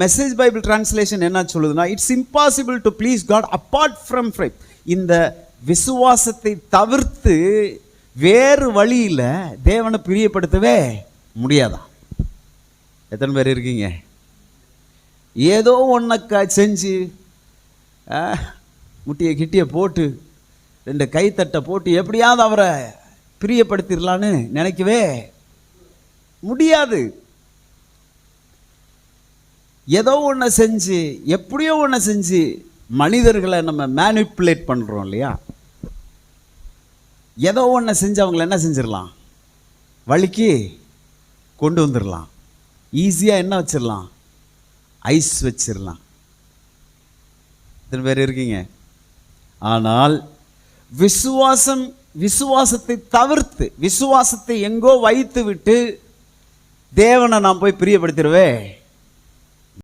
Message Bible translation என்ன சொல்லுதுன்னா, it's impossible to please God apart from faith. இந்த விசுவாசத்தை தவிர்த்து வேறு வழியில் தேவனை பிரியப்படுத்தவே முடியாதான். எத்தனை பேர் இருக்கீங்க? ஏதோ ஒன்றை செஞ்சு முட்டியை கிட்டியை போட்டு 2 கைத்தட்டை போட்டு எப்படியாவது அவரை பிரியப்படுத்திடலான்னு நினைக்கவே முடியாது. ஏதோ ஒன்று செஞ்சு எப்படியோ ஒன்று செஞ்சு மனிதர்களை நம்ம மேனிப்புலேட் பண்ணுறோம் இல்லையா? ஏதோ ஒன்று செஞ்சு அவங்கள என்ன செஞ்சிடலாம், வழிக்கு கொண்டு வந்துடலாம். ஈஸியாக என்ன வச்சிடலாம், ஐஸ் வச்சிடலாம். இத்தனை பேர் இருக்கீங்க. ஆனால் விசுவாசத்தை தவிர்த்து, விசுவாசத்தை எங்கோ வைத்து விட்டு தேவனை நான் போய் பிரியப்படுத்திடுவே